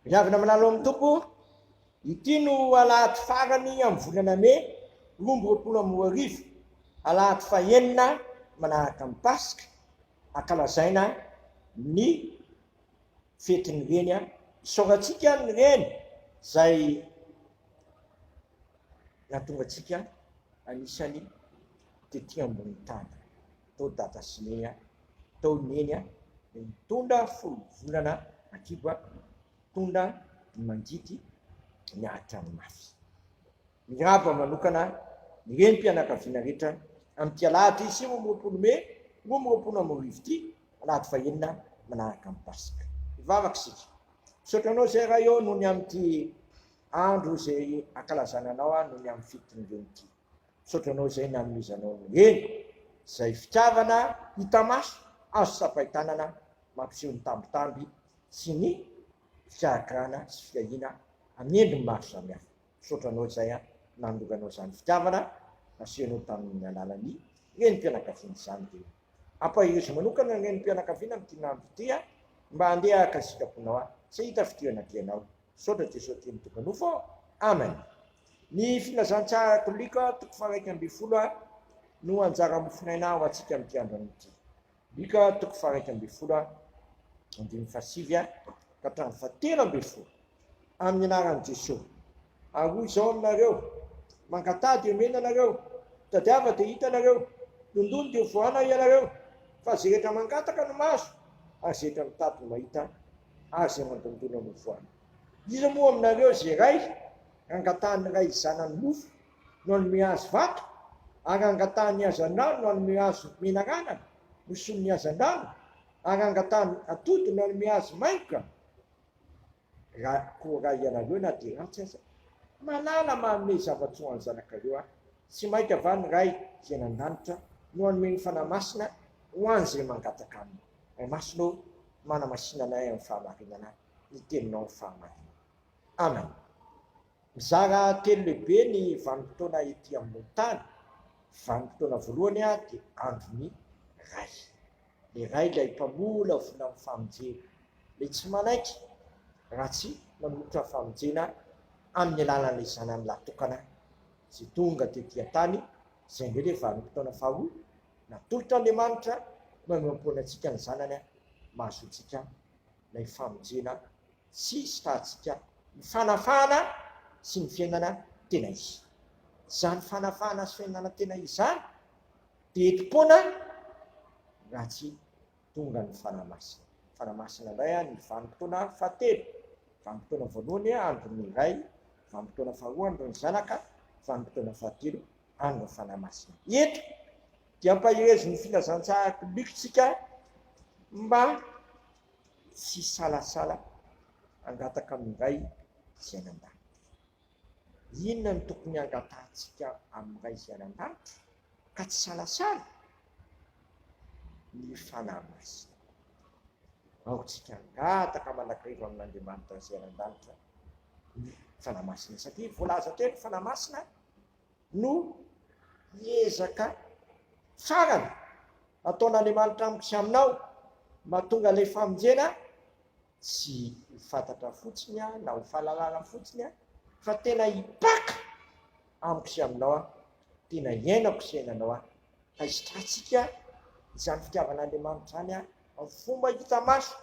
Ravina manalo amin'ny tompo, ity no alahady farany amin'ny volana May 2024, alahady fahaenina manaraka amin'ny Pasika, ankalazaina ny fetiny reny isaorantsika ny reny zay nahatonga antsika anisany tetỳ ambony tany. Tao data sineny tao neny mitondra folo volana akiba tondra mandidy miaritra ny mafy. Miraba manokana ny renim-pianakaviana rehetra amin'ity alahady 20 May 2024 ity, alahady fahaenina manaraka amin'ny Pasika. Ivavaka isika. Misaotra anao zay raha eo noho ny amin'ity andro zay ankalazana anao noho ny amin'ny fetiny reny ity. Misaotra anao zay nanomezanao ny reny zay fitiavana hita maso, azo sapahitanana, mampiseho ny tambitamby sy ny fikarakarana sy fiahina amin'ny endriny maro samihafa. Misaotra anao zay nandoganao zany fitiavana asehonao tamin'ny alalan'ny renim-pianakaviana izany dia ampahirezo manokana ny renim-pianakaviana amin'ity nandro ity mba handeha araka ny sikaponao tsy hita fidirana dianao. Misaotra Jesosy teny tokanofo. Amen. Ny filazantsara katolika toko faha 1 no anjara mofinaina ho antsika amin'ity andro an'ity. Bika toko faha 1 andimy fasivy ka hatramin'ny fahatelo 10 amin'ny anaran'i Jesosy. Aroy izao aminareo, mankatà dia mena anareo, tadiava dia hita anareo, dondony dia voana ianareo, fa zay rehetra mangataka no maso, ary zay rehetra mitady no mahita, ary zay mandondona no voana. Iza moa aminareo zay ray angatahany ray zanany mofo no hanome azy vato, ary angatahany hazan-drano no hanome azy menarana, mosony ny hazan-drano, ary angatahany atody no hanome azy maika. Koa raha ianareo na dia ratsy aza, malala manome zavatra ho any zanakareo sy maika va ny ray zay nan-danitra no hanome ny fanahy masina ho any zay mangataka aminy. Ray masonao manamasinanay amin'ny fahamarinana, ny teninao amin'ny fahamarinana. Amen. Mizara telo lehibe ny vanim-potoana ety amin'ny tany. Vanim-potoana voalohany dia andron'ny ray. Le ray ilay mpamola vola amin'ny famonjena, le tsy manaiky raha tsy manolotra famonjena amin'ny alalan'ilay zanany latokana zay tonga tetỳ an-tany, zay indray le vanim-potoana faharoa, natolotra Andriamanitra manompoana antsika ny zanany mahazoantsika ilay famonjena sy sitrahantsika ny fanafahana sy ny fiainana tena izy. Zany fanafahana sy fiainana tena izy zany dia enti-poana raha tsy tonga ny fanamasina. Fanamasina indray ny vanim-potoana fahatelo. Vanim-potoana voalohany andron'ny ray, vanim-potoana faharoa andron'ny zanaka, vanim-potoana fahatelo andron'ny fanamasina. Eto dia ampahirezo ny filazantsara katolikatsika mba tsy salasala angataka amin'ny ray zay nan-danitra. Inona ny tokony angatahantsika amin'ny ray zay nan-danitra ka tsy salasala? Ny fanahy masina. Aotsika angataka manakariva amin'Andriamanitra zay nan-danitra ny fanahy masina, satria voalaza teo ny fanahy masina no hiezaka farany ataon'Andriamanitra amiko sy aminao mahatonga ilay famonjena tsy ho fantatra fotsiny na ho fahalalana fotsiny fa tena hipaka amiko sy aminao, tena hiainako sy iainanao ka hisotratsika izany fitiavan'Andriamanitra zany amin'ny fomba hita maso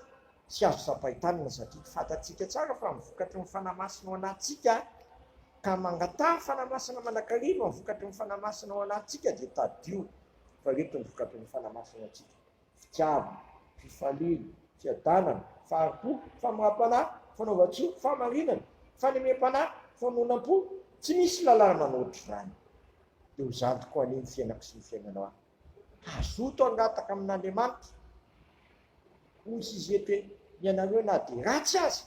sy azo sapahitanana, satria fantatsika tsara fa mivokatry ny fanahy masina ao anatsika ka mangatà fanahy masina manakariva mivokatry ny fanahy masina ao anatsika dia tadio fa reto ny vokatry ny fanahy masina atsika: fitiavana, fifaliana, fiadanana, faharipo, famarampanahy, fanaovan-tsoa, fahamarinana, fanemem-panahy, fanonam-po, tsy misy lalàna ohatry zany. Dia ho zany tokoa an'iny fiainako sy ny fiainanao azoto angataka amin'Andriamanitra. Ozy izy eto hoe ianareo na dia ratsy aza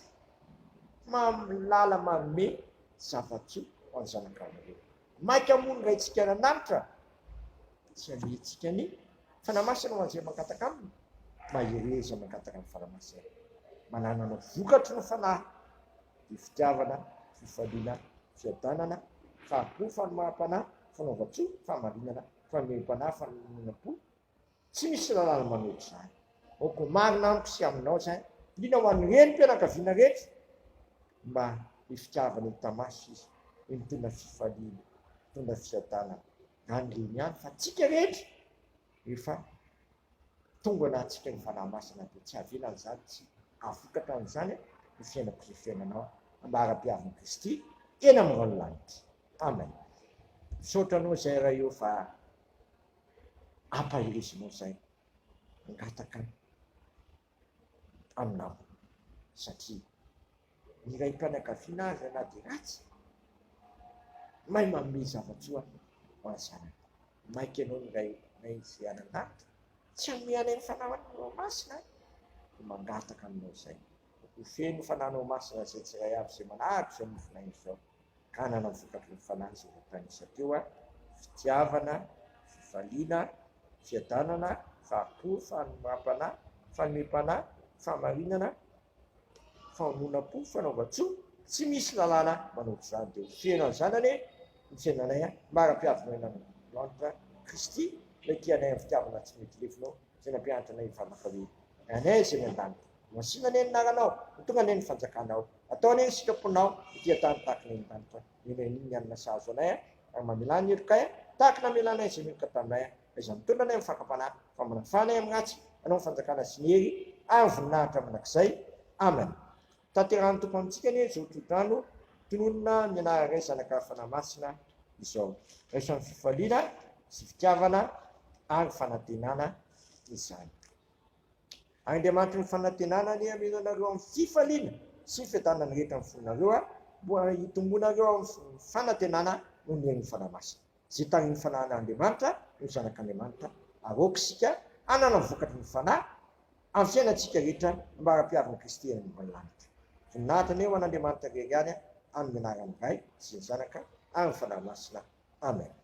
malala manome zava-tsoa ho any zanakanareo. Maika moa ny raintsika nan-danitra tsy amiantsika ny fanahy masina ho an'izay mangataka aminy, mahireza mangataka amin'ny fanahy masina, mananana vokatry ny fanahy dia fitiavana, fifaliana, fiadanana, faharipo, famarampanahy, fanaovan-tsoa, fahamarinana, fanemem-panahy, fanonam-po, tsy misy lalàna manoatra zany. Oko marina amiko sy aminao zany, indrindra ho an'ny renim-pianakaviana rehetra mba hifitiavana ny tamasy izy ny mitondra fifaliana mitondra fiatana an'ireny ihany fa tsika rehetra efa tonga anatsika ny fanahy masina dia tsy avelany zany tsy avokatra an'izany ny fiainako zay fiainanao ambara-piaviny Kristy eny amin'ny lanitra. Amen. Misaotranao zay raha eo fa ampahiresinao zay angataka aminao satria ny ray mpianakaviana azy na dia ratsy mahay manome zavatsoa ho an'ny zanany. Maika ianao ny ray izay ananata tsy hanome anay ny fanahinao masina dia mangataka aminao zay ho feno fanahinao masina zay tsy ray avy zay manaritra zay nofinainy zao ka hanana vokatry ny fanahy zay voatanisa teo fitiavana, fifaliana, fiadanana, fahapo, fanomam-panahy, fanomem-panahy, fahamarinana, famonam-po, fanaova-tsoa, tsy misy lalàna manaotra zany dia feno an'izany anie ny fiainanay mara-piavina lanitra Kristy ilay tianay amin'ny fitiavana tsy mety lefinao zay nampianatra anay fanaka hoe anay zay mian-danitra masina ane naranao tonga ane ny fanjakanao atao ane ny sitraponao itia tany tahaka ny an-danitra iny anina sahazo anay ary mamelany erikay tahaka namelanay zay meloka taminay izay mitondra anay amin'ny fakapanahy fa manafanay amin'ny ratsy anao ny fanjakana sy ny hery ary voninahitra aminakizay. Amen. Tanterahany tompo amintsika anie zao todrano tononona mianara ray zanaka fanahy masina izao rehefa ny fifaliana sy fitiavana ary fanantenana izany. Andriamanitra ny fanantenana ny amenanareo amin'ny fifaliana sy fiadanana rehetra amin'ny fonareo mboa hitombonareo amin'ny fanantenana no ny ain'ny fanahy masina. Zay tanin'ny fanahin'Andriamanitra no zanak'Andriamanitra aroaka isika hanana vokatry ny fanahy amin'ny fiainantsika rehetra ambara-piavina Kristy eny amin'ny lanitra. Voninahitra eo an'Andriamanitra rery ihany amin'ny anarany Ray sy ny Zanaka ary ny fanahy masina. Amen.